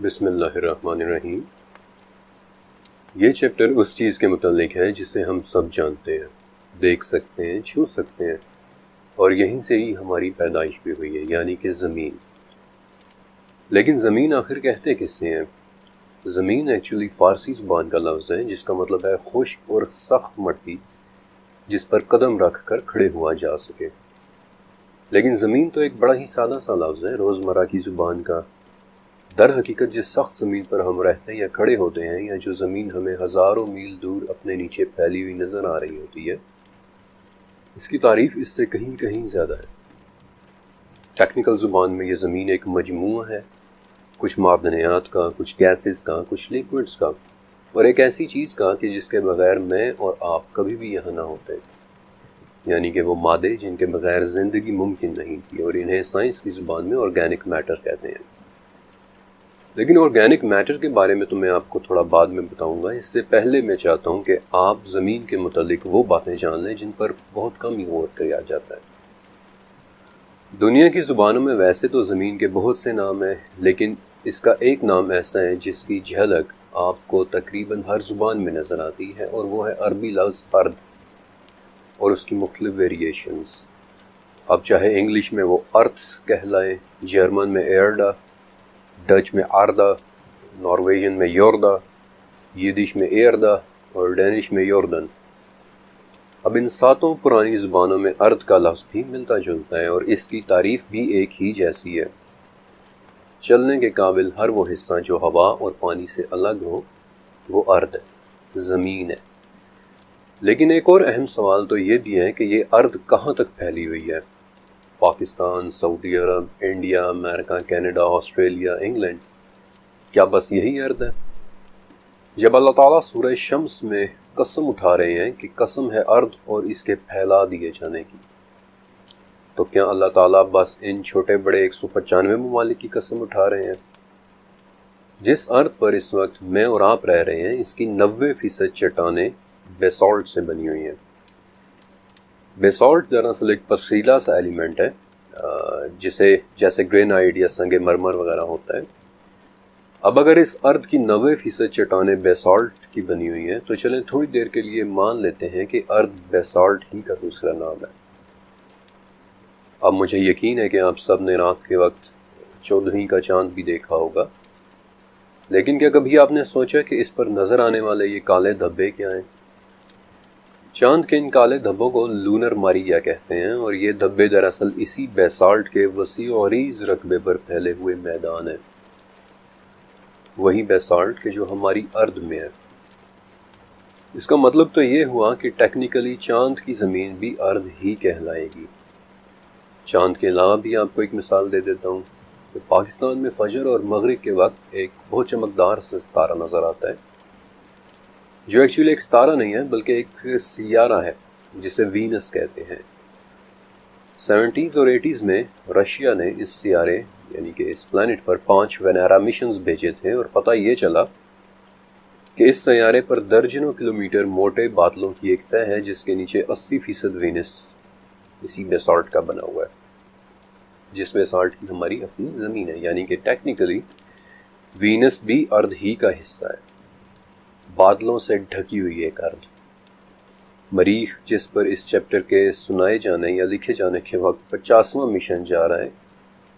بسم اللہ الرحمن الرحیم۔ یہ چیپٹر اس چیز کے متعلق ہے جسے ہم سب جانتے ہیں، دیکھ سکتے ہیں، چھو سکتے ہیں، اور یہیں سے ہی ہماری پیدائش بھی ہوئی ہے، یعنی کہ زمین۔ لیکن زمین آخر کہتے کسے ہیں؟ زمین ایکچولی فارسی زبان کا لفظ ہے جس کا مطلب ہے خشک اور سخت مٹی جس پر قدم رکھ کر کھڑے ہوا جا سکے۔ لیکن زمین تو ایک بڑا ہی سادہ سا لفظ ہے روزمرہ کی زبان کا۔ در حقیقت جس سخت زمین پر ہم رہتے ہیں یا کھڑے ہوتے ہیں، یا جو زمین ہمیں ہزاروں میل دور اپنے نیچے پھیلی ہوئی نظر آ رہی ہوتی ہے، اس کی تعریف اس سے کہیں کہیں زیادہ ہے۔ ٹیکنیکل زبان میں یہ زمین ایک مجموعہ ہے، کچھ معدنیات کا، کچھ گیسز کا، کچھ لیکوڈز کا، اور ایک ایسی چیز کا کہ جس کے بغیر میں اور آپ کبھی بھی یہاں نہ ہوتے، یعنی کہ وہ مادے جن کے بغیر زندگی ممکن نہیں تھی، اور انہیں سائنس کی زبان میں آرگینک میٹر کہتے ہیں۔ لیکن آرگینک میٹر کے بارے میں تو میں آپ کو تھوڑا بعد میں بتاؤں گا۔ اس سے پہلے میں چاہتا ہوں کہ آپ زمین کے متعلق وہ باتیں جان لیں جن پر بہت کم ہی غور کیا جاتا ہے۔ دنیا کی زبانوں میں ویسے تو زمین کے بہت سے نام ہیں، لیکن اس کا ایک نام ایسا ہے جس کی جھلک آپ کو تقریباً ہر زبان میں نظر آتی ہے، اور وہ ہے عربی لفظ ارض اور اس کی مختلف ویریشنز۔ اب چاہے انگلش میں وہ ارتھ کہلائیں، جرمن میں ایرڈا، ڈچ میں آردہ، نارویجن میں یوردہ، یدش میں ایردا اور ڈینش میں یوردن۔ اب ان ساتوں پرانی زبانوں میں ارض کا لفظ بھی ملتا جلتا ہے، اور اس کی تعریف بھی ایک ہی جیسی ہے۔ چلنے کے قابل ہر وہ حصہ جو ہوا اور پانی سے الگ ہو وہ ارض ہے، زمین ہے۔ لیکن ایک اور اہم سوال تو یہ بھی ہے کہ یہ ارض کہاں تک پھیلی ہوئی ہے؟ پاکستان، سعودی عرب، انڈیا، امریکہ، کینیڈا، آسٹریلیا، انگلینڈ، کیا بس یہی ارض ہے؟ جب اللہ تعالیٰ سورہ شمس میں قسم اٹھا رہے ہیں کہ قسم ہے ارض اور اس کے پھیلا دیے جانے کی، تو کیا اللہ تعالیٰ بس ان چھوٹے بڑے 195 ممالک کی قسم اٹھا رہے ہیں؟ جس ارض پر اس وقت میں اور آپ رہ رہے ہیں، اس کی 90% چٹانیں بیسالٹ سے بنی ہوئی ہیں۔ بیسالٹ دراصل ایک پتھریلا سا ایلیمنٹ ہے، جیسے گرینائٹ یا سنگ مرمر وغیرہ ہوتا ہے۔ اب اگر اس ارض کی 90% چٹانیں بیسالٹ کی بنی ہوئی ہیں، تو چلیں تھوڑی دیر کے لیے مان لیتے ہیں کہ ارض بیسالٹ ہی کا دوسرا نام ہے۔ اب مجھے یقین ہے کہ آپ سب نے رات کے وقت 14ویں کا چاند بھی دیکھا ہوگا، لیکن کیا کبھی آپ نے سوچا کہ اس پر نظر آنے والے یہ کالے دھبے کیا ہیں؟ چاند کے ان کالے دھبوں کو لونر ماریا کہتے ہیں، اور یہ دھبے دراصل اسی بیسالٹ کے وسیع و عریض رقبے پر پھیلے ہوئے میدان ہیں، وہی بیسالٹ کے جو ہماری ارض میں ہے۔ اس کا مطلب تو یہ ہوا کہ ٹیکنیکلی چاند کی زمین بھی ارض ہی کہلائے گی۔ چاند کے علاوہ بھی آپ کو ایک مثال دے دیتا ہوں کہ پاکستان میں فجر اور مغرب کے وقت ایک بہت چمکدار سے ستارہ نظر آتا ہے، جو ایکچولی ایک ستارہ نہیں ہے بلکہ ایک سیارہ ہے جسے وینس کہتے ہیں۔ 70s اور 80s میں رشیا نے اس سیارے یعنی کہ اس پلانٹ پر 5 وینارا مشنز بھیجے تھے، اور پتہ یہ چلا کہ اس سیارے پر درجنوں کلومیٹر موٹے بادلوں کی ایک تہہ ہے جس کے نیچے 80% وینس اسی بیسالٹ کا بنا ہوا ہے، جس بیسالٹ کی ہماری اپنی زمین ہے، یعنی کہ ٹیکنیکلی وینس بھی ارض ہی کا حصہ ہے، بادلوں سے ڈھکی ہوئی ایک ارض۔ مریخ جس پر اس چیپٹر کے سنائے جانے یا لکھے جانے کے وقت 50واں مشن جا رہا ہے،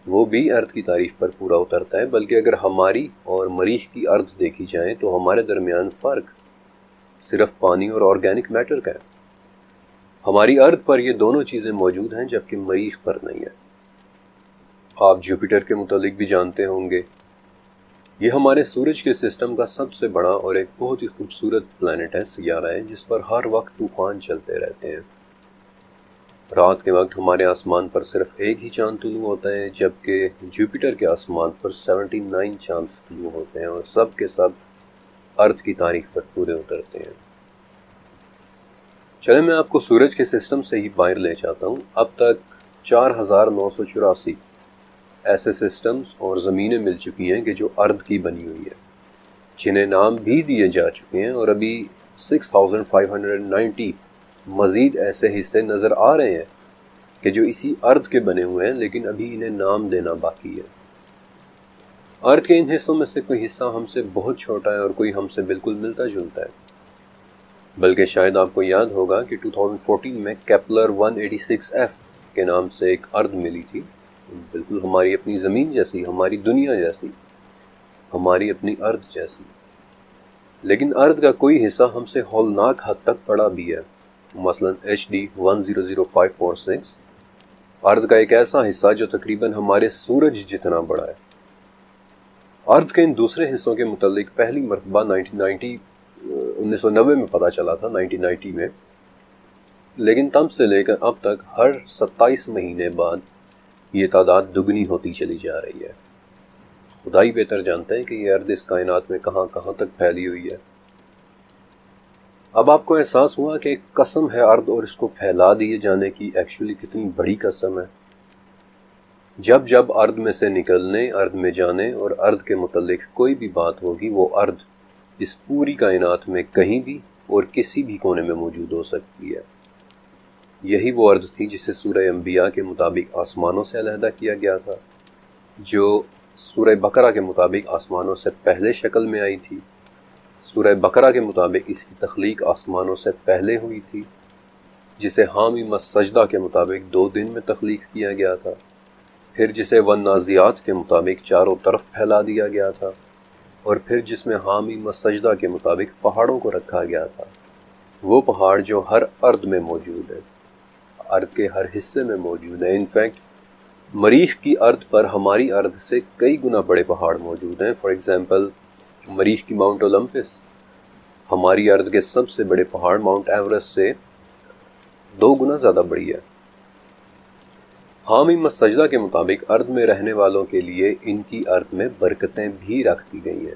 وہ بھی ارض کی تعریف پر پورا اترتا ہے، بلکہ اگر ہماری اور مریخ کی ارض دیکھی جائیں تو ہمارے درمیان فرق صرف پانی اور آرگینک میٹر کا ہے۔ ہماری ارض پر یہ دونوں چیزیں موجود ہیں جبکہ مریخ پر نہیں ہے۔ آپ جوپیٹر کے متعلق بھی جانتے ہوں گے، یہ ہمارے سورج کے سسٹم کا سب سے بڑا اور ایک بہت ہی خوبصورت پلانٹ ہے، سیارہ ہے، جس پر ہر وقت طوفان چلتے رہتے ہیں۔ رات کے وقت ہمارے آسمان پر صرف ایک ہی چاند طلوع ہوتا ہے، جبکہ جوپیٹر کے آسمان پر 79 چاند طلوع ہوتے ہیں، اور سب کے سب ارض کی تاریخ پر پورے اترتے ہیں۔ چلیں میں آپ کو سورج کے سسٹم سے ہی باہر لے جاتا ہوں۔ اب تک 4984 ایسے سسٹمز اور زمینیں مل چکی ہیں کہ جو ارض کی بنی ہوئی ہیں، جنہیں نام بھی دیے جا چکے ہیں، اور ابھی 6590 مزید ایسے حصے نظر آ رہے ہیں کہ جو اسی ارض کے بنے ہوئے ہیں، لیکن ابھی انہیں نام دینا باقی ہے۔ ارتھ کے ان حصوں میں سے کوئی حصہ ہم سے بہت چھوٹا ہے اور کوئی ہم سے بالکل ملتا جلتا ہے، بلکہ شاید آپ کو یاد ہوگا کہ 2014 میں کیپلر 186F کے نام سے ایک ارتھ ملی تھی، بالکل ہماری اپنی زمین جیسی، ہماری دنیا جیسی، ہماری اپنی ارتھ جیسی، لیکن ارتھ کا کوئی حصہ ہم سے ہولناک حد تک بڑا بھی ہے۔ مثلا HD 100546 ارتھ کا ایک ایسا حصہ جو تقریباً ہمارے سورج جتنا بڑا ہے۔ ارتھ کے ان دوسرے حصوں کے متعلق پہلی مرتبہ 1990 میں پتہ چلا تھا، 1990 میں، لیکن تب سے لے کر اب تک ہر 27 مہینے بعد یہ تعداد دگنی ہوتی چلی جا رہی ہے۔ خدا ہی بہتر جانتے ہیں کہ یہ ارتھ اس کائنات میں کہاں کہاں تک پھیلی ہوئی ہے۔ اب آپ کو احساس ہوا کہ ایک قسم ہے ارتھ اور اس کو پھیلا دیے جانے کی ایکچولی کتنی بڑی قسم ہے۔ جب جب ارتھ میں سے نکلنے، ارتھ میں جانے اور ارتھ کے متعلق کوئی بھی بات ہوگی، وہ ارتھ اس پوری کائنات میں کہیں بھی اور کسی بھی کونے میں موجود ہو سکتی ہے۔ یہی وہ ارتھ تھی جسے سورہ انبیاء کے مطابق آسمانوں سے علیحدہ کیا گیا تھا، جو سورہ بقرہ کے مطابق آسمانوں سے پہلے شکل میں آئی تھی، سورہ بقرہ کے مطابق اس کی تخلیق آسمانوں سے پہلے ہوئی تھی، جسے حامیم السجدہ کے مطابق 2 دن میں تخلیق کیا گیا تھا، پھر جسے والنازعات کے مطابق چاروں طرف پھیلا دیا گیا تھا، اور پھر جس میں حامیم السجدہ کے مطابق پہاڑوں کو رکھا گیا تھا، وہ پہاڑ جو ہر ارض میں موجود ہے، ارض کے ہر حصے میں موجود ہے۔ انفیکٹ مریخ کی ارض پر ہماری ارض سے کئی گنا بڑے پہاڑ موجود ہیں۔ فار ایگزامپل مریخ کی ماؤنٹ اولمپس ہماری ارض کے سب سے بڑے پہاڑ ماؤنٹ ایورسٹ سے 2 گنا زیادہ بڑی ہے۔ حامیم السجدہ کے مطابق ارض میں رہنے والوں کے لیے ان کی ارض میں برکتیں بھی رکھ دی گئی ہیں،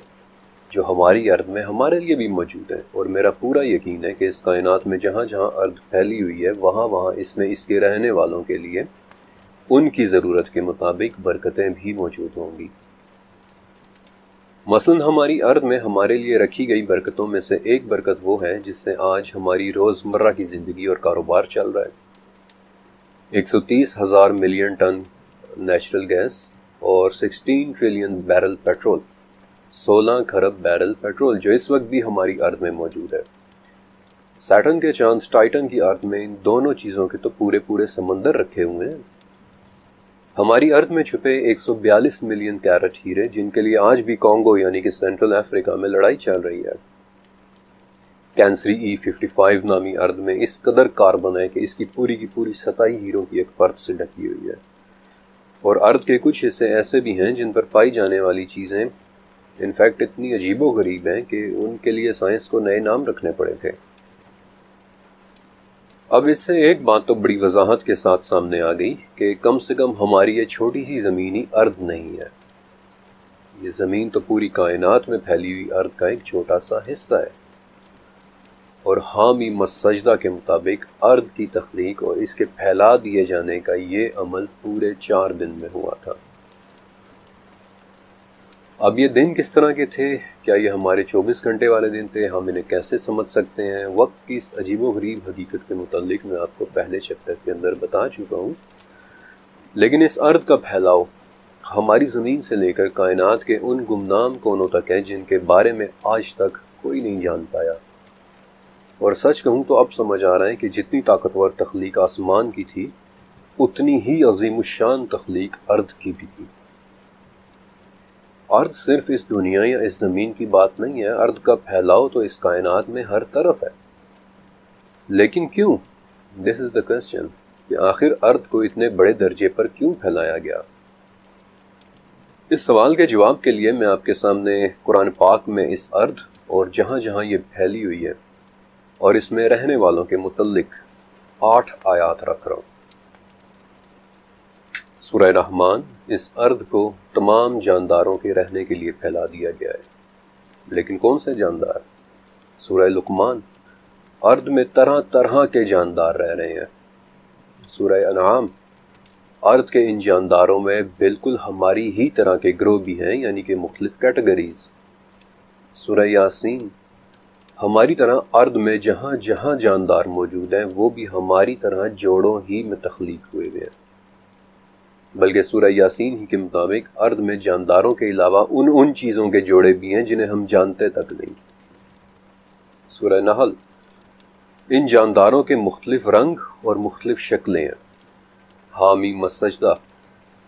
جو ہماری ارض میں ہمارے لیے بھی موجود ہیں، اور میرا پورا یقین ہے کہ اس کائنات میں جہاں جہاں ارض پھیلی ہوئی ہے، وہاں وہاں اس میں اس کے رہنے والوں کے لیے ان کی ضرورت کے مطابق برکتیں بھی موجود ہوں گی۔ مثلا ہماری ارض میں ہمارے لیے رکھی گئی برکتوں میں سے ایک برکت وہ ہے جس سے آج ہماری روزمرہ کی زندگی اور کاروبار چل رہا ہے۔ 130,000 ملین ٹن نیچرل گیس اور 16 ٹریلین بیرل پیٹرول، 16 کھرب بیرل پیٹرول، جو اس وقت بھی ہماری ارض میں موجود ہے۔ سیٹرن کے چاند ٹائٹن کی ارض میں ان دونوں چیزوں کے تو پورے پورے سمندر رکھے ہوئے ہیں۔ ہماری ارض میں چھپے 142 ملین کیرٹ ہیرے، جن کے لیے آج بھی کانگو یعنی کہ سینٹرل افریقہ میں لڑائی چل رہی ہے۔ کینسری E55 نامی ارض میں اس قدر کاربن ہے کہ اس کی پوری سطح ہیروں کی ایک پرت سے ڈھکی ہوئی ہے، اور ارض کے کچھ حصے ایسے بھی ہیں جن پر پائی جانے والی چیزیں انفیکٹ اتنی عجیب و غریب ہیں کہ ان کے لیے سائنس کو نئے نام رکھنے پڑے تھے۔ اب اس سے ایک بات تو بڑی وضاحت کے ساتھ سامنے آ گئی کہ کم سے کم ہماری یہ چھوٹی سی زمین ہی ارض نہیں ہے، یہ زمین تو پوری کائنات میں پھیلی ہوئی ارض کا ایک چھوٹا سا حصہ ہے، اور حامیم السجدہ کے مطابق ارض کی تخلیق اور اس کے پھیلا دیے جانے کا یہ عمل پورے 4 دن میں ہوا تھا۔ اب یہ دن کس طرح کے تھے؟ کیا یہ ہمارے 24 گھنٹے والے دن تھے؟ ہم انہیں کیسے سمجھ سکتے ہیں؟ وقت کی اس عجیب و غریب حقیقت کے متعلق میں آپ کو پہلے چیپٹر کے اندر بتا چکا ہوں، لیکن اس ارض کا پھیلاؤ ہماری زمین سے لے کر کائنات کے ان گمنام کونوں تک ہے جن کے بارے میں آج تک کوئی نہیں جان پایا۔ اور سچ کہوں تو اب سمجھ آ رہا ہے کہ جتنی طاقتور تخلیق آسمان کی تھی، اتنی ہی عظیم الشان تخلیق ارض کی بھی تھی۔ ارض صرف اس دنیا یا اس زمین کی بات نہیں ہے، ارض کا پھیلاؤ تو اس کائنات میں ہر طرف ہے۔ لیکن کیوں؟ دس از دا کوسچن، کہ آخر ارض کو اتنے بڑے درجے پر کیوں پھیلایا گیا؟ اس سوال کے جواب کے لیے میں آپ کے سامنے قرآن پاک میں اس ارض اور جہاں جہاں یہ پھیلی ہوئی ہے اور اس میں رہنے والوں کے متعلق 8 آیات رکھ رہا ہوں۔ سورہ رحمان، اس ارض کو تمام جانداروں کے رہنے کے لیے پھیلا دیا گیا ہے، لیکن کون سے جاندار؟ سورہ لقمان، ارض میں طرح طرح کے جاندار رہ رہے ہیں۔ سورہ انعام، ارض کے ان جانداروں میں بالکل ہماری ہی طرح کے گروہ بھی ہیں، یعنی کہ مختلف کیٹیگریز۔ سورہ یاسین، ہماری طرح ارض میں جہاں جہاں جاندار موجود ہیں وہ بھی ہماری طرح جوڑوں ہی میں تخلیق ہوئے ہیں۔ بلکہ سورہ یاسین ہی کے مطابق ارض میں جانداروں کے علاوہ ان چیزوں کے جوڑے بھی ہیں جنہیں ہم جانتے تک نہیں۔ سورہ نحل ان جانداروں کے مختلف رنگ اور مختلف شکلیں ہیں۔ حامیم السجدہ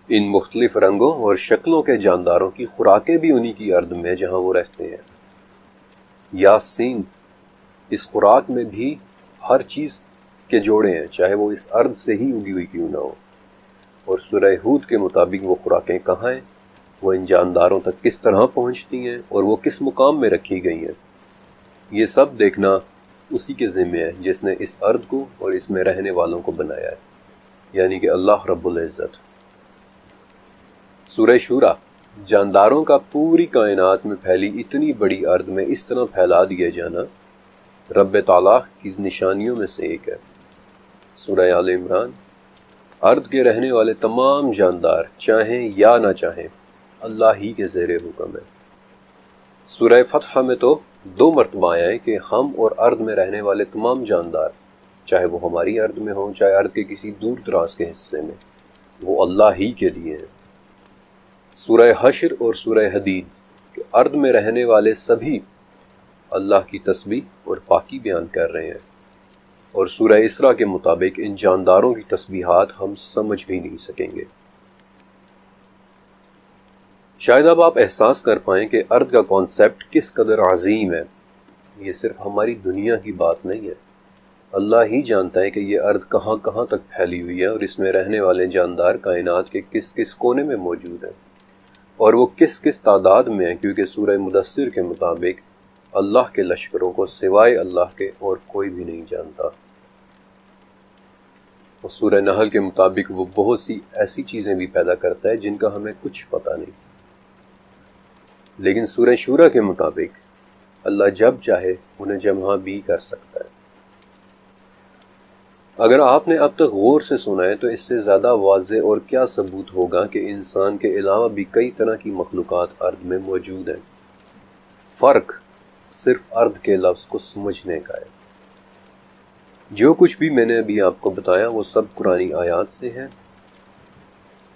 ان مختلف رنگوں اور شکلوں کے جانداروں کی خوراکیں بھی انہی کی ارض میں جہاں وہ رہتے ہیں۔ یاسین اس خوراک میں بھی ہر چیز کے جوڑے ہیں، چاہے وہ اس ارض سے ہی اگی ہوئی کیوں نہ ہو۔ اور سورہ ہود کے مطابق وہ خوراکیں کہاں ہیں، وہ ان جانداروں تک کس طرح پہنچتی ہیں اور وہ کس مقام میں رکھی گئی ہیں، یہ سب دیکھنا اسی کے ذمہ ہے جس نے اس ارض کو اور اس میں رہنے والوں کو بنایا ہے، یعنی کہ اللہ رب العزت۔ سورہ شورا جانداروں کا پوری کائنات میں پھیلی اتنی بڑی ارض میں اس طرح پھیلا دیا جانا رب تعالیٰ کی نشانیوں میں سے ایک ہے۔ سورہ آل عمران ارض کے رہنے والے تمام جاندار چاہیں یا نہ چاہیں اللہ ہی کے زیر حکم ہے۔ سورہ فتح میں تو 2 مرتبہ آیا ہے کہ ہم اور ارض میں رہنے والے تمام جاندار، چاہے وہ ہماری ارض میں ہوں چاہے ارض کے کسی دور دراز کے حصے میں، وہ اللہ ہی کے لیے ہیں۔ سورہ حشر اور سورہ حدید کہ ارض میں رہنے والے سبھی اللہ کی تسبیح اور پاکی بیان کر رہے ہیں، اور سورہ اسراء کے مطابق ان جانداروں کی تسبیحات ہم سمجھ بھی نہیں سکیں گے۔ شاید اب آپ احساس کر پائیں کہ ارض کا کانسیپٹ کس قدر عظیم ہے۔ یہ صرف ہماری دنیا کی بات نہیں ہے، اللہ ہی جانتا ہے کہ یہ ارض کہاں کہاں تک پھیلی ہوئی ہے اور اس میں رہنے والے جاندار کائنات کے کس کس کونے میں موجود ہیں، اور وہ کس کس تعداد میں ہیں، کیونکہ سورہ مدثر کے مطابق اللہ کے لشکروں کو سوائے اللہ کے اور کوئی بھی نہیں جانتا۔ اور سورہ نحل کے مطابق وہ بہت سی ایسی چیزیں بھی پیدا کرتا ہے جن کا ہمیں کچھ پتہ نہیں، لیکن سورہ شورا کے مطابق اللہ جب چاہے انہیں جمع بھی کر سکتا ہے۔ اگر آپ نے اب تک غور سے سنا ہے تو اس سے زیادہ واضح اور کیا ثبوت ہوگا کہ انسان کے علاوہ بھی کئی طرح کی مخلوقات ارض میں موجود ہیں۔ فرق صرف ارض کے لفظ کو سمجھنے کا ہے۔ جو کچھ بھی میں نے ابھی آپ کو بتایا وہ سب قرآنی آیات سے ہے۔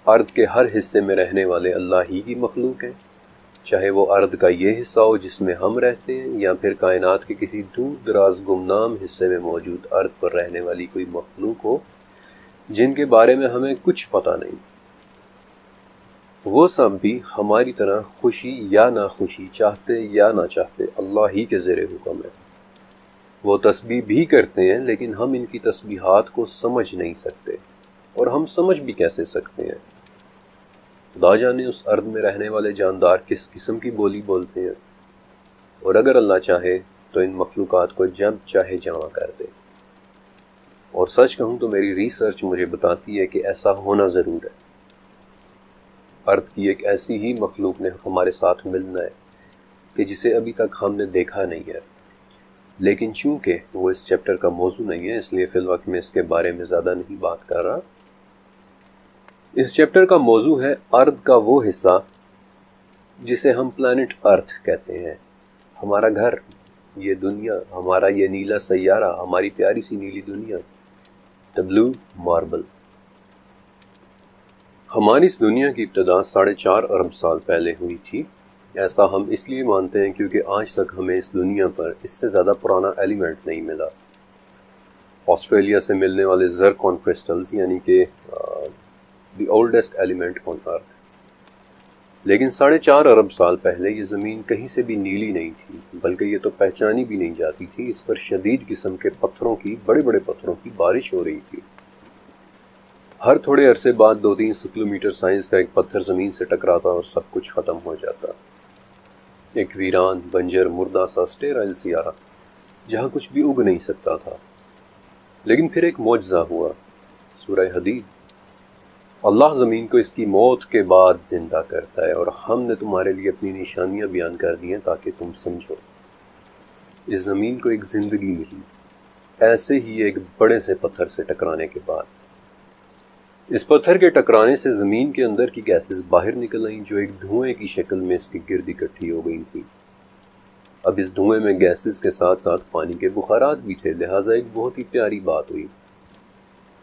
ارض کے ہر حصے میں رہنے والے اللہ ہی کی مخلوق ہیں، چاہے وہ ارض کا یہ حصہ ہو جس میں ہم رہتے ہیں، یا پھر کائنات کے کسی دور دراز گمنام حصے میں موجود ارض پر رہنے والی کوئی مخلوق ہو جن کے بارے میں ہمیں کچھ پتہ نہیں۔ وہ سب بھی ہماری طرح خوشی یا ناخوشی، چاہتے یا نہ چاہتے اللہ ہی کے زیر حکم ہے۔ وہ تسبیح بھی کرتے ہیں لیکن ہم ان کی تسبیحات کو سمجھ نہیں سکتے، اور ہم سمجھ بھی کیسے سکتے ہیں؟ خدا جانے اس ارض میں رہنے والے جاندار کس قسم کی بولی بولتے ہیں، اور اگر اللہ چاہے تو ان مخلوقات کو جب چاہے جمع کر دے۔ اور سچ کہوں تو میری ریسرچ مجھے بتاتی ہے کہ ایسا ہونا ضرور ہے۔ ارض کی ایک ایسی ہی مخلوق نے ہمارے ساتھ ملنا ہے کہ جسے ابھی تک ہم نے دیکھا نہیں ہے، لیکن چونکہ وہ اس چیپٹر کا موضوع نہیں ہے اس لیے فی الوقت میں اس کے بارے میں زیادہ نہیں بات کر رہا۔ اس چیپٹر کا موضوع ہے ارض کا وہ حصہ جسے ہم پلانٹ ارتھ کہتے ہیں، ہمارا گھر، یہ دنیا، ہمارا یہ نیلا سیارہ، ہماری پیاری سی نیلی دنیا، the blue marble۔ ہماری اس دنیا کی ابتدا 4.5 ارب سال پہلے ہوئی تھی۔ ایسا ہم اس لیے مانتے ہیں کیونکہ آج تک ہمیں اس دنیا پر اس سے زیادہ پرانا ایلیمنٹ نہیں ملا۔ آسٹریلیا سے ملنے والے زرکون کرسٹلز یعنی کہ دی اولڈسٹ ایلیمنٹ آن ارتھ، لیکن 4.5 ارب سال پہلے یہ زمین کہیں سے بھی نیلی نہیں تھی، بلکہ یہ تو پہچانی بھی نہیں جاتی تھی۔ اس پر شدید قسم کے پتھروں کی، بڑے بڑے پتھروں کی بارش ہو رہی تھی۔ ہر تھوڑے عرصے بعد 2-3 کلومیٹر سائز کا ایک پتھر زمین سے ٹکراتا اور سب کچھ ختم ہو جاتا۔ ایک ویران، بنجر، مردہ سا اسٹیرائل سیارہ جہاں کچھ بھی اگ نہیں سکتا تھا۔ لیکن پھر ایک معجزہ ہوا۔ سورہ حدید، اللہ زمین کو اس کی موت کے بعد زندہ کرتا ہے، اور ہم نے تمہارے لیے اپنی نشانیاں بیان کر دی ہیں تاکہ تم سمجھو۔ اس زمین کو ایک زندگی ملی، ایسے ہی ایک بڑے سے پتھر سے ٹکرانے کے بعد۔ اس پتھر کے ٹکرانے سے زمین کے اندر کی گیسز باہر نکل آئیں جو ایک دھوئیں کی شکل میں اس کے گرد اکٹھی ہو گئی تھی۔ اب اس دھوئیں میں گیسز کے ساتھ ساتھ پانی کے بخارات بھی تھے، لہٰذا ایک بہت ہی پیاری بات ہوئی۔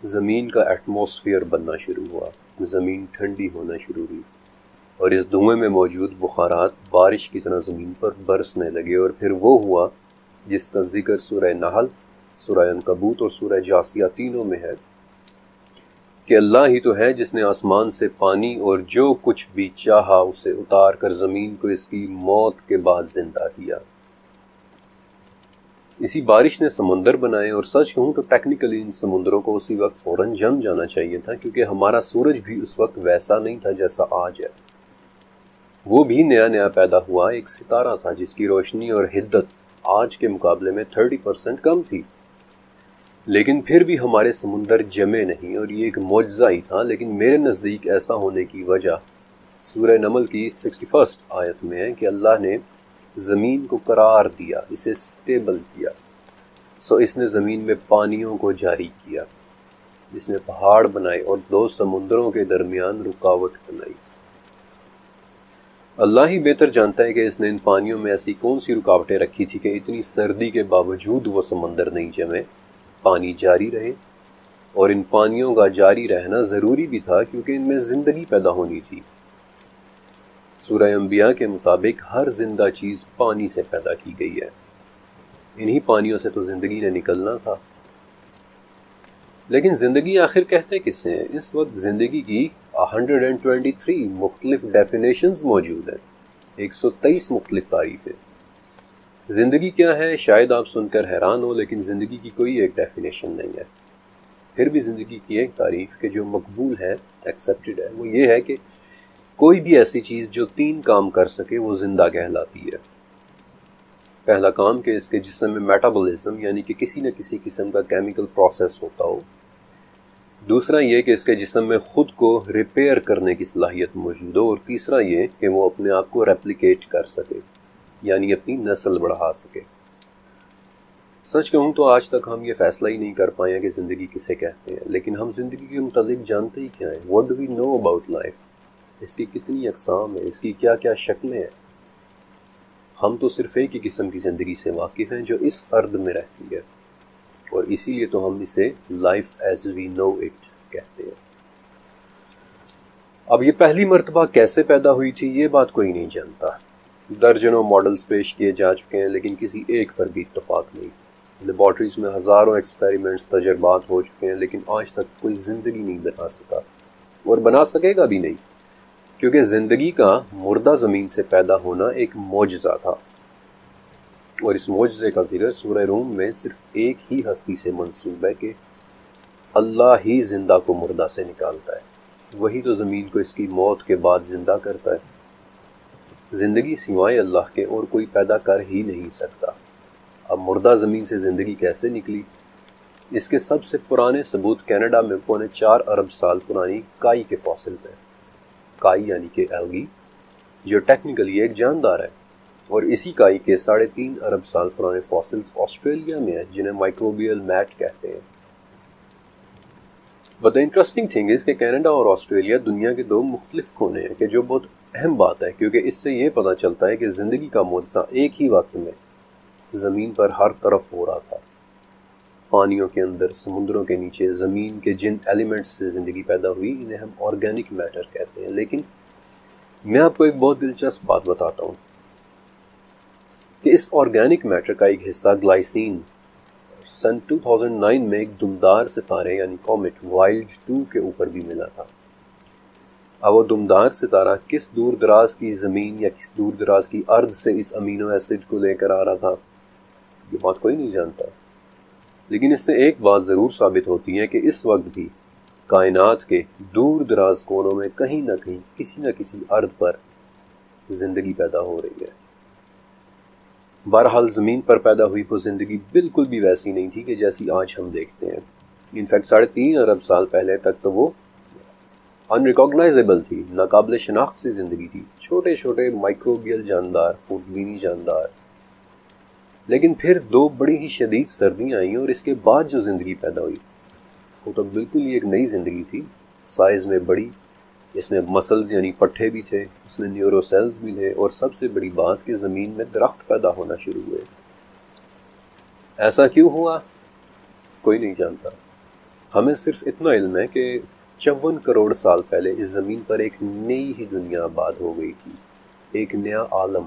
زمین کا ایٹماسفیئر بننا شروع ہوا، زمین ٹھنڈی ہونا شروع ہوئی، اور اس دھوئیں میں موجود بخارات بارش کی طرح زمین پر برسنے لگے، اور پھر وہ ہوا جس کا ذکر سورہ نحل، سورہ عنکبوت اور سورہ جاثیہ تینوں میں ہے، کہ اللہ ہی تو ہے جس نے آسمان سے پانی اور جو کچھ بھی چاہا اسے اتار کر زمین کو اس کی موت کے بعد زندہ کیا۔ اسی بارش نے سمندر بنائے، اور سچ کہوں تو ٹیکنیکلی ان سمندروں کو اسی وقت فوراً جم جانا چاہیے تھا، کیونکہ ہمارا سورج بھی اس وقت ویسا نہیں تھا جیسا آج ہے۔ وہ بھی نیا پیدا ہوا ایک ستارہ تھا جس کی روشنی اور حدت آج کے مقابلے میں 30% کم تھی، لیکن پھر بھی ہمارے سمندر جمے نہیں، اور یہ ایک معجزہ ہی تھا۔ لیکن میرے نزدیک ایسا ہونے کی وجہ سورہ نمل کی 61 آیت میں ہے کہ اللہ نے زمین کو قرار دیا، اسے سٹیبل کیا، اس نے زمین میں پانیوں کو جاری کیا، اس نے پہاڑ بنائے اور دو سمندروں کے درمیان رکاوٹ بنائی۔ اللہ ہی بہتر جانتا ہے کہ اس نے ان پانیوں میں ایسی کون سی رکاوٹیں رکھی تھی کہ اتنی سردی کے باوجود وہ سمندر نہیں جمے، پانی جاری رہے، اور ان پانیوں کا جاری رہنا ضروری بھی تھا کیونکہ ان میں زندگی پیدا ہونی تھی۔ سورہ انبیاء کے مطابق ہر زندہ چیز پانی سے پیدا کی گئی ہے، انہی پانیوں سے تو زندگی نے نکلنا تھا۔ لیکن زندگی آخر کہتے کس سے ہیں؟ اس وقت زندگی کی 123 مختلف ڈیفینیشنز موجود ہیں، 123 مختلف تعریفیں۔ زندگی کیا ہے شاید آپ سن کر حیران ہو، لیکن زندگی کی کوئی ایک ڈیفینیشن نہیں ہے۔ پھر بھی زندگی کی ایک تعریف کہ جو مقبول ہے، ایکسیپٹڈ ہے، وہ یہ ہے کہ کوئی بھی ایسی چیز جو 3 کام کر سکے وہ زندہ کہلاتی ہے۔ پہلا کام کہ اس کے جسم میں میٹابولزم یعنی کہ کسی نہ کسی قسم کا کیمیکل پروسیس ہوتا ہو۔ دوسرا یہ کہ اس کے جسم میں خود کو ریپیئر کرنے کی صلاحیت موجود ہو، اور تیسرا یہ کہ وہ اپنے آپ کو ریپلیکیٹ کر سکے، یعنی اپنی نسل بڑھا سکے۔ سچ کہوں تو آج تک ہم یہ فیصلہ ہی نہیں کر پائے ہیں کہ زندگی کسے کہتے ہیں، لیکن ہم زندگی کے متعلق جانتے ہی کیا ہیں؟ What do we know about life؟ اس کی کتنی اقسام ہیں، اس کی کیا کیا شکلیں ہیں؟ ہم تو صرف ایک ہی قسم کی زندگی سے واقف ہیں جو اس ارض میں رہتی ہے، اور اسی لیے تو ہم اسے life as we know it کہتے ہیں۔ اب یہ پہلی مرتبہ کیسے پیدا ہوئی تھی یہ بات کوئی نہیں جانتا۔ درجنوں ماڈلز پیش کیے جا چکے ہیں، لیکن کسی ایک پر بھی اتفاق نہیں۔ لیبارٹریز میں ہزاروں ایکسپیریمنٹس، تجربات ہو چکے ہیں، لیکن آج تک کوئی زندگی نہیں بنا سکا، اور بنا سکے گا بھی نہیں، کیونکہ زندگی کا مردہ زمین سے پیدا ہونا ایک معجزہ تھا، اور اس معجزے کا ذکر سورہ روم میں صرف ایک ہی ہستی سے منسوب ہے کہ اللہ ہی زندہ کو مردہ سے نکالتا ہے، وہی تو زمین کو اس کی موت کے بعد زندہ کرتا ہے۔ زندگی سوائے اللہ کے اور کوئی پیدا کر ہی نہیں سکتا۔ اب مردہ زمین سے زندگی کیسے نکلی؟ اس کے سب سے پرانے ثبوت کینیڈا میں 4.25 ارب سال پرانی کائی کے فاسلز ہیں۔ کائی یعنی کہ ایلگی، جو ٹیکنیکلی ایک جاندار ہے، اور اسی کائی کے 3.5 ارب سال پرانے فاسلز آسٹریلیا میں ہیں جنہیں مائکروبیل میٹ کہتے ہیں۔ But the interesting thing is کہ کینیڈا اور آسٹریلیا دنیا کے 2 مختلف کونے ہیں، کہ جو بہت اہم بات ہے، کیونکہ اس سے یہ پتہ چلتا ہے کہ زندگی کا معجزہ ایک ہی وقت میں زمین پر ہر طرف ہو رہا تھا۔ پانیوں کے اندر، سمندروں کے نیچے، زمین کے جن ایلیمنٹس سے زندگی پیدا ہوئی انہیں ہم آرگینک میٹر کہتے ہیں۔ لیکن میں آپ کو ایک بہت دلچسپ بات بتاتا ہوں کہ اس آرگینک میٹر کا ایک حصہ گلائسین سن 2009 میں ایک دمدار ستارے یعنی کومیٹ وائلڈ 2 کے اوپر بھی ملا تھا۔ اب وہ دمدار ستارہ کس دور دراز کی زمین یا کس دور دراز کی ارض سے اس امینو ایسڈ کو لے کر آ رہا تھا یہ بات کوئی نہیں جانتا، لیکن اس سے ایک بات ضرور ثابت ہوتی ہے کہ اس وقت بھی کائنات کے دور دراز کونوں میں کہیں نہ کہیں کسی نہ کسی ارض پر زندگی پیدا ہو رہی ہے۔ بہرحال زمین پر پیدا ہوئی وہ زندگی بالکل بھی ویسی نہیں تھی کہ جیسی آج ہم دیکھتے ہیں۔ انفیکٹ 3.5 ارب سال پہلے تک تو وہ انریکاگنائزیبل تھی، ناقابل شناخت سی زندگی تھی، چھوٹے چھوٹے مائکروبیل جاندار، خوردبینی جاندار۔ لیکن پھر 2 بڑی ہی شدید سردیاں آئیں، اور اس کے بعد جو زندگی پیدا ہوئی وہ تو بالکل ہی ایک نئی زندگی تھی، سائز میں بڑی، اس میں مسلز یعنی پٹھے بھی تھے، اس میں نیورو سیلز بھی تھے، اور سب سے بڑی بات کہ زمین میں درخت پیدا ہونا شروع ہوئے۔ ایسا کیوں ہوا کوئی نہیں جانتا، ہمیں صرف اتنا علم ہے کہ 54 کروڑ سال پہلے اس زمین پر ایک نئی ہی دنیا آباد ہو گئی تھی، ایک نیا عالم۔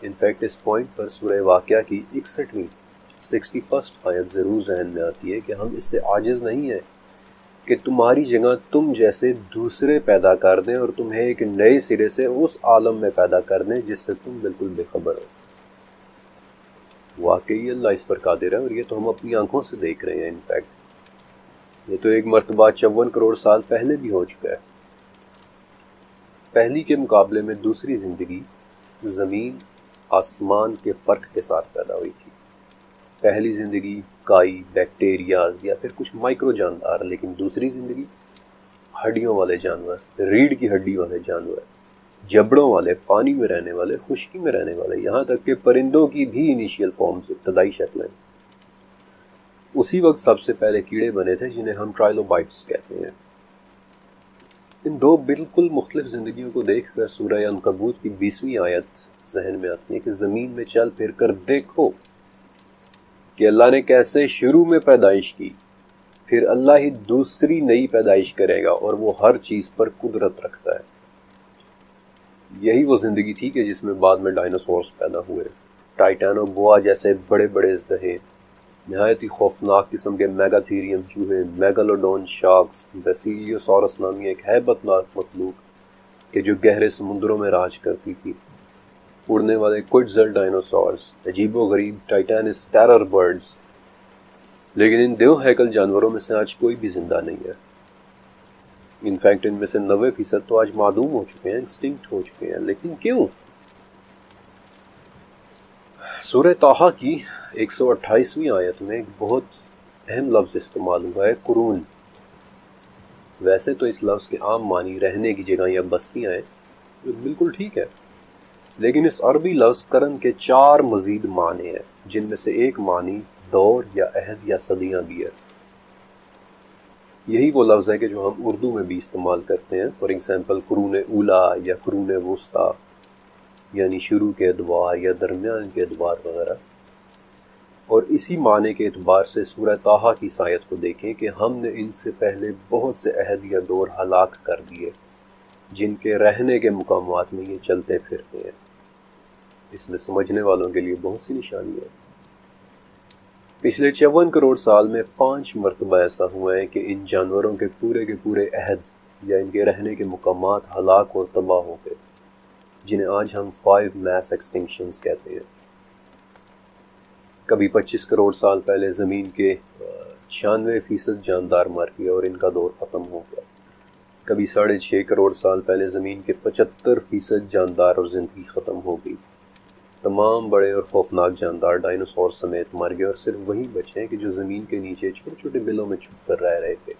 انفیکٹ اس پوائنٹ پر سورہ واقعہ کی 61 آیت ضرور ذہن میں آتی ہے کہ ہم اس سے عاجز نہیں ہیں کہ تمہاری جگہ تم جیسے دوسرے پیدا کر دیں اور تمہیں ایک نئے سرے سے اس عالم میں پیدا کر دیں جس سے تم بالکل بے خبر ہو۔ واقعی اللہ اس پر قادر ہے، اور یہ تو ہم اپنی آنکھوں سے دیکھ رہے ہیں۔ انفیکٹ یہ تو ایک مرتبہ 54 کروڑ سال پہلے بھی ہو چکا ہے۔ پہلی کے مقابلے میں دوسری زندگی زمین آسمان کے فرق کے ساتھ پیدا ہوئی تھی۔ پہلی زندگی کائی، بیکٹیریاز یا پھر کچھ مائکرو جاندار، لیکن دوسری زندگی ہڈیوں والے جانور، ریڑھ کی ہڈی والے جانور، جبڑوں والے، پانی میں رہنے والے، خشکی میں رہنے والے، یہاں تک کہ پرندوں کی بھی انیشیل فارمز، ابتدائی شکلیں۔ اسی وقت سب سے پہلے کیڑے بنے تھے جنہیں ہم ٹرائلوبائٹس کہتے ہیں۔ ان دو بالکل مختلف زندگیوں کو دیکھ کر سورہ عنکبوت کی 20ویں آیت ذہن میں آتی ہے کہ زمین میں چل پھر کر دیکھو کہ اللہ نے کیسے شروع میں پیدائش کی، پھر اللہ ہی دوسری نئی پیدائش کرے گا، اور وہ ہر چیز پر قدرت رکھتا ہے۔ یہی وہ زندگی تھی کہ جس میں بعد میں ڈائناسورز پیدا ہوئے، ٹائٹانو بوا جیسے بڑے بڑے اژدہے، نہایت ہی خوفناک قسم کے میگاتھیریم چوہے، میگالوڈون شارکس، بیسیلیوسورس نامی ایک ہیبت ناک مخلوق کہ جو گہرے سمندروں میں راج کرتی تھی، اڑنے والے کوئٹزل ڈائناسورز، عجیب و غریب ٹائٹانس ٹیرر برڈز۔ لیکن ان دیو ہیکل جانوروں میں سے آج کوئی بھی زندہ نہیں ہے۔ انفیکٹ ان میں سے 90% تو آج معدوم ہو چکے ہیں، ایکسٹنکٹ ہو چکے ہیں۔ لیکن کیوں؟ سورہ طٰہٰ کی 128ویں آیت میں ایک بہت اہم لفظ استعمال ہوا ہے، قرون۔ ویسے تو اس لفظ کے عام معنی رہنے کی جگہ یا بستیاں ہیں، جو بالکل ٹھیک ہے، لیکن اس عربی لفظ قرن کے 4 مزید معنی ہیں، جن میں سے ایک معنی دور یا عہد یا صدیاں بھی ہے۔ یہی وہ لفظ ہے کہ جو ہم اردو میں بھی استعمال کرتے ہیں، فار ایگزامپل قرون اولا یا قرون وسطیٰ، یعنی شروع کے ادوار یا درمیان کے ادوار وغیرہ۔ اور اسی معنی کے اعتبار سے سورہ طٰہٰ کی اس آیت کو دیکھیں کہ ہم نے ان سے پہلے بہت سے عہد یا دور ہلاک کر دیے جن کے رہنے کے مقامات میں یہ چلتے پھرتے ہیں۔ اس میں سمجھنے والوں کے لیے بہت سی نشانی ہے۔ پچھلے 54 کروڑ سال میں 5 مرتبہ ایسا ہوا ہے کہ ان جانوروں کے پورے عہد یا ان کے رہنے کے مقامات ہلاک اور تباہ ہو گئے، جنہیں آج ہم 5 میس ایکسٹنکشنز کہتے ہیں۔ کبھی 25 کروڑ سال پہلے زمین کے 96% جاندار مر گئے اور ان کا دور ختم ہو گیا۔ کبھی 6.5 کروڑ سال پہلے زمین کے 75% جاندار اور زندگی ختم ہو گئی۔ تمام بڑے اور خوفناک جاندار ڈائناسور سمیت مر گئے، اور صرف وہی بچے ہیں کہ جو زمین کے نیچے چھوٹے چھوٹے بلوں میں چھپ کر رہ رہے تھے۔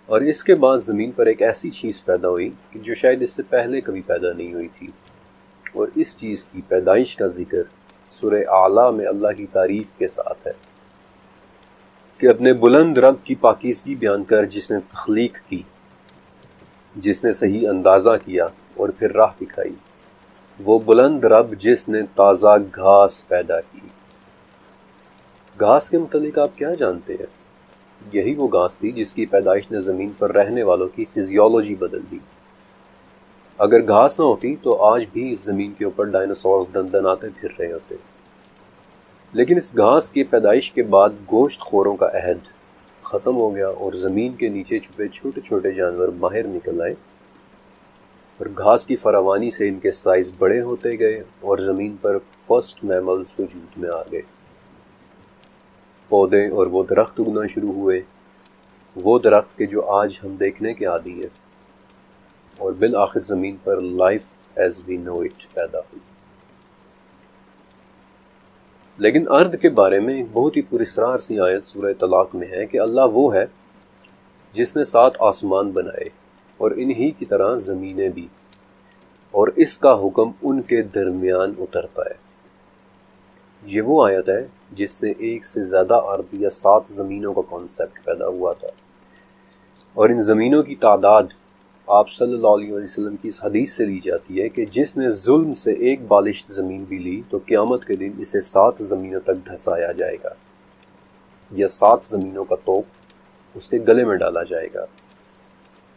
اور اس کے بعد زمین پر ایک ایسی چیز پیدا ہوئی کہ جو شاید اس سے پہلے کبھی پیدا نہیں ہوئی تھی، اور اس چیز کی پیدائش کا ذکر سورہ اعلیٰ میں اللہ کی تعریف کے ساتھ ہے کہ اپنے بلند رب کی پاکیزگی بیان کر، جس نے تخلیق کی، جس نے صحیح اندازہ کیا اور پھر راہ دکھائی، وہ بلند رب جس نے تازہ گھاس پیدا کی۔ گھاس کے متعلق آپ کیا جانتے ہیں؟ یہی وہ گھاس تھی جس کی پیدائش نے زمین پر رہنے والوں کی فزیولوجی بدل دی۔ اگر گھاس نہ ہوتی تو آج بھی اس زمین کے اوپر ڈائناسورز دندناتے پھر رہے ہوتے۔ لیکن اس گھاس کی پیدائش کے بعد گوشت خوروں کا عہد ختم ہو گیا، اور زمین کے نیچے چھپے چھوٹے چھوٹے جانور باہر نکل آئے، اور گھاس کی فراوانی سے ان کے سائز بڑے ہوتے گئے، اور زمین پر فرسٹ میملز وجود میں آ گئے۔ پودے اور وہ درخت اگنا شروع ہوئے، وہ درخت کے جو آج ہم دیکھنے کے عادی ہیں، اور بالآخر زمین پر life as we know it پیدا ہوئی۔ لیکن ارد کے بارے میں ایک بہت ہی پراسرار سی آیت سورہ طلاق میں ہے کہ اللہ وہ ہے جس نے 7 آسمان بنائے اور انہی کی طرح زمینیں بھی، اور اس کا حکم ان کے درمیان اترتا ہے۔ یہ وہ آیت ہے جس سے ایک سے زیادہ ارد یا 7 زمینوں کا کانسیپٹ پیدا ہوا تھا، اور ان زمینوں کی تعداد آپ صلی اللہ علیہ وسلم کی اس حدیث سے لی جاتی ہے کہ جس نے ظلم سے ایک بالشت زمین بھی لی تو قیامت کے دن اسے 7 زمینوں تک دھسایا جائے گا۔ یا 7 زمینوں کا طوق اس کے گلے میں ڈالا جائے گا۔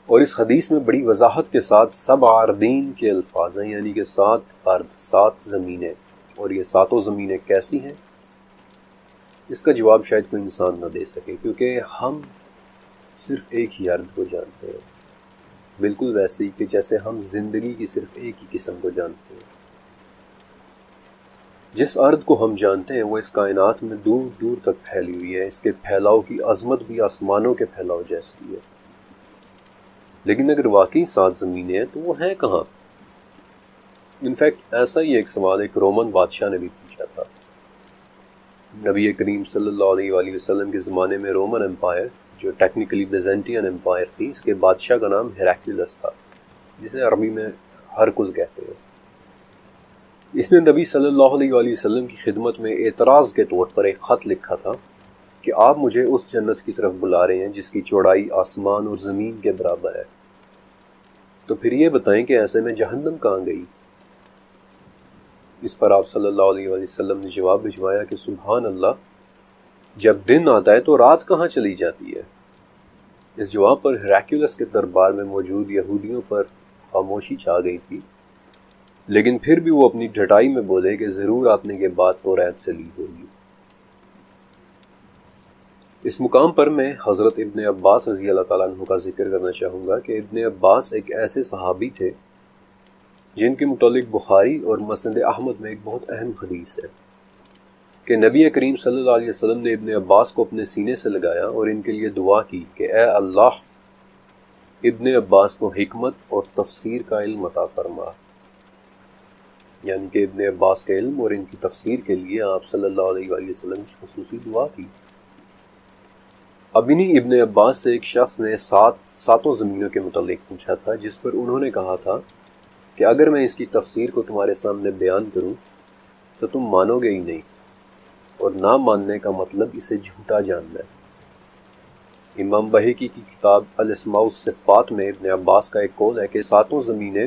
اور اس حدیث میں بڑی وضاحت کے ساتھ 7 اراضین کے الفاظ ہیں، یعنی کہ 7 ارض، 7 زمینیں۔ اور یہ 7 زمینیں کیسی ہیں؟ اس کا جواب شاید کوئی انسان نہ دے سکے، کیونکہ ہم صرف ایک ہی ارض کو جانتے ہیں، بالکل ویسے ہی کہ جیسے ہم زندگی کی صرف ایک ہی قسم کو جانتے ہیں۔ جس ارض کو ہم جانتے ہیں وہ اس کائنات میں دور دور تک پھیلی ہوئی ہے، اس کے پھیلاؤ کی عظمت بھی آسمانوں کے پھیلاؤ جیسی ہے۔ لیکن اگر واقعی 7 زمینیں ہیں تو وہ ہیں کہاں؟ انفیکٹ ایسا ہی ایک سوال ایک رومن بادشاہ نے بھی پوچھا تھا۔ نبی کریم صلی اللہ علیہ وآلہ وسلم کے زمانے میں رومن امپائر، جو ٹیکنیکلی بیزنٹین امپائر تھی، اس کے بادشاہ کا نام ہیراکلیوس تھا، جسے عربی میں ہرکل کہتے ہیں۔ اس نے نبی صلی اللہ علیہ وآلہ وسلم کی خدمت میں اعتراض کے طور پر ایک خط لکھا تھا کہ آپ مجھے اس جنت کی طرف بلا رہے ہیں جس کی چوڑائی آسمان اور زمین کے برابر ہے، تو پھر یہ بتائیں کہ ایسے میں جہنم کہاں گئی؟ اس پر آپ صلی اللہ علیہ وآلہ وسلم نے جواب بھجوایا کہ سبحان اللہ، جب دن آتا ہے تو رات کہاں چلی جاتی ہے؟ اس جواب پر ہیراکلیوس کے دربار میں موجود یہودیوں پر خاموشی چھا گئی تھی، لیکن پھر بھی وہ اپنی ڈھٹائی میں بولے کہ ضرور آپ نے یہ بات توریت سے لی ہوگی۔ اس مقام پر میں حضرت ابن عباس رضی اللہ تعالیٰ عنہ کا ذکر کرنا چاہوں گا کہ ابن عباس ایک ایسے صحابی تھے جن کے متعلق بخاری اور مسند احمد میں ایک بہت اہم حدیث ہے کہ نبی کریم صلی اللہ علیہ وسلم نے ابن عباس کو اپنے سینے سے لگایا اور ان کے لیے دعا کی کہ اے اللہ، ابن عباس کو حکمت اور تفسیر کا علم عطا فرما، یعنی کہ ابن عباس کے علم اور ان کی تفسیر کے لیے آپ صلی اللہ علیہ وآلہ وسلم کی خصوصی دعا تھی۔ اب انہی ابن عباس سے ایک شخص نے 7 زمینوں کے متعلق پوچھا تھا، جس پر انہوں نے کہا تھا کہ اگر میں اس کی تفسیر کو تمہارے سامنے بیان کروں تو تم مانو گے ہی نہیں، اور نہ ماننے کا مطلب اسے جھوٹا جاننا ہے۔ امام بہقی کی کتاب الاسماء والصفات میں ابن عباس کا ایک قول ہے کہ 7 زمینیں،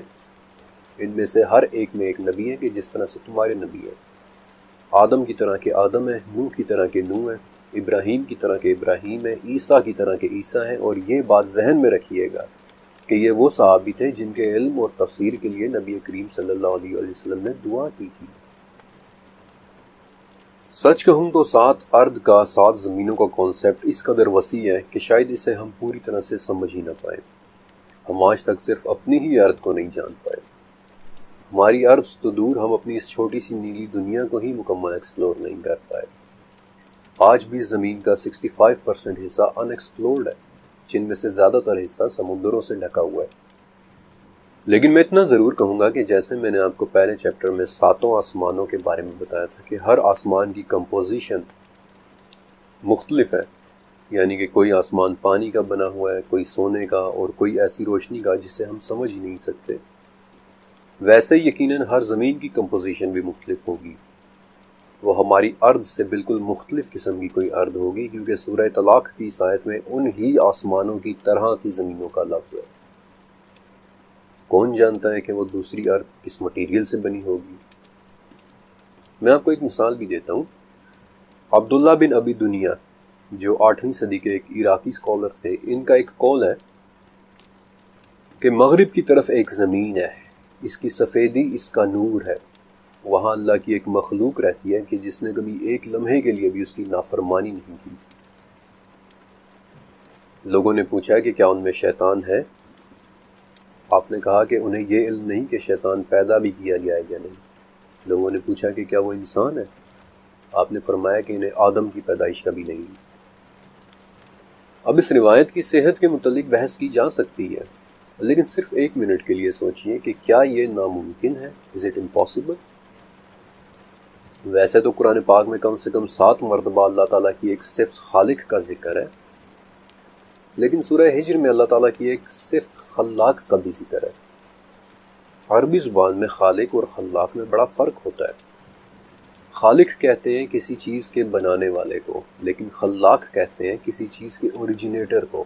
ان میں سے ہر ایک میں ایک نبی ہے کہ جس طرح سے تمہارے نبی ہیں، آدم کی طرح کے آدم ہیں، نوح کی طرح کے نوح ہیں، ابراہیم کی طرح کے ابراہیم ہیں، عیسیٰ کی طرح کے عیسیٰ ہیں۔ اور یہ بات ذہن میں رکھیے گا کہ یہ وہ صحابی تھے جن کے علم اور تفسیر کے لیے نبی کریم صلی اللہ علیہ وآلہ وسلم نے دعا کی تھی۔ سچ کہوں تو 7 ارض کا 7 زمینوں کا کانسیپٹ اس قدر وسیع ہے کہ شاید اسے ہم پوری طرح سے سمجھ ہی نہ پائیں۔ ہم آج تک صرف اپنی ہی ارض کو نہیں جان پائے۔ ہماری ارض تو دور، ہم اپنی اس چھوٹی سی نیلی دنیا کو ہی مکمل ایکسپلور نہیں کر پائے۔ آج بھی زمین کا 65% حصہ ان ایکسپلورڈ ہے، جن میں سے زیادہ تر حصہ سمندروں سے ڈھکا ہوا ہے۔ لیکن میں اتنا ضرور کہوں گا کہ جیسے میں نے آپ کو پہلے چیپٹر میں 7 آسمانوں کے بارے میں بتایا تھا کہ ہر آسمان کی کمپوزیشن مختلف ہے، یعنی کہ کوئی آسمان پانی کا بنا ہوا ہے، کوئی سونے کا، اور کوئی ایسی روشنی کا جسے ہم سمجھ ہی نہیں سکتے، ویسے ہی یقیناً ہر زمین کی کمپوزیشن بھی مختلف ہوگی۔ وہ ہماری ارض سے بالکل مختلف قسم کی کوئی ارض ہوگی، کیونکہ سورہ طلاق کی اس آیت میں ان ہی آسمانوں کی طرح کی زمینوں کا لفظ ہے۔ کون جانتا ہے کہ وہ دوسری ارض کس مٹیریل سے بنی ہوگی؟ میں آپ کو ایک مثال بھی دیتا ہوں۔ عبداللہ بن ابی دنیا، جو 8ویں صدی کے ایک عراقی اسکالر تھے، ان کا ایک قول ہے کہ مغرب کی طرف ایک زمین ہے، اس کی سفیدی اس کا نور ہے، وہاں اللہ کی ایک مخلوق رہتی ہے کہ جس نے کبھی ایک لمحے کے لیے بھی اس کی نافرمانی نہیں کی۔ لوگوں نے پوچھا کہ کیا ان میں شیطان ہے؟ آپ نے کہا کہ انہیں یہ علم نہیں کہ شیطان پیدا بھی کیا گیا ہے یا نہیں۔ لوگوں نے پوچھا کہ کیا وہ انسان ہے؟ آپ نے فرمایا کہ انہیں آدم کی پیدائش کبھی نہیں ہوئی۔ اب اس روایت کی صحت کے متعلق بحث کی جا سکتی ہے، لیکن صرف 1 منٹ کے لیے سوچئے کہ کیا یہ ناممکن ہے؟ Is it impossible؟ ویسے تو قرآن پاک میں کم سے کم 7 مرتبہ اللہ تعالیٰ کی ایک صفت خالق کا ذکر ہے، لیکن سورہ ہجر میں اللہ تعالیٰ کی ایک صفت خلاق کا بھی ذکر ہے۔ عربی زبان میں خالق اور خلاق میں بڑا فرق ہوتا ہے۔ خالق کہتے ہیں کسی چیز کے بنانے والے کو، لیکن خلاق کہتے ہیں کسی چیز کے اوریجنیٹر کو،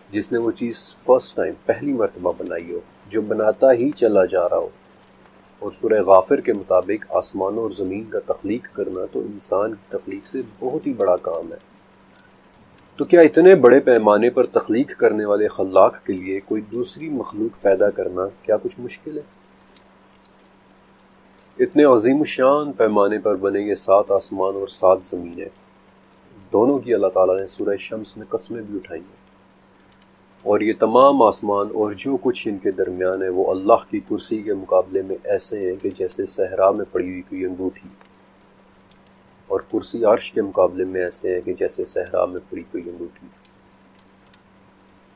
جس نے وہ چیز فرسٹ ٹائم، پہلی مرتبہ بنائی ہو، جو بناتا ہی چلا جا رہا ہو۔ اور سورہ غافر کے مطابق آسمانوں اور زمین کا تخلیق کرنا تو انسان کی تخلیق سے بہت ہی بڑا کام ہے۔ تو کیا اتنے بڑے پیمانے پر تخلیق کرنے والے خلاق کے لیے کوئی دوسری مخلوق پیدا کرنا کیا کچھ مشکل ہے؟ اتنے عظیم الشان پیمانے پر بنے یہ 7 آسمان اور 7 زمینیں، دونوں کی اللہ تعالیٰ نے سورہ شمس میں قسمیں بھی اٹھائی ہیں، اور یہ تمام آسمان اور جو کچھ ان کے درمیان ہے وہ اللہ کی کرسی کے مقابلے میں ایسے ہیں کہ جیسے صحرا میں پڑی ہوئی کوئی انگوٹھی، اور کرسی عرش کے مقابلے میں ایسے ہیں کہ جیسے صحرا میں پڑی کوئی انگوٹھی۔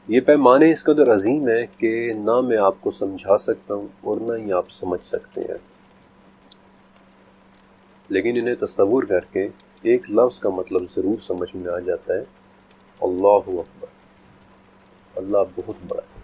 یہ پیمانے اس قدر عظیم ہیں کہ نہ میں آپ کو سمجھا سکتا ہوں اور نہ ہی آپ سمجھ سکتے ہیں، لیکن انہیں تصور کر کے ایک لفظ کا مطلب ضرور سمجھ میں آ جاتا ہے، اللہ اکبر، اللہ بہت بڑا ہے۔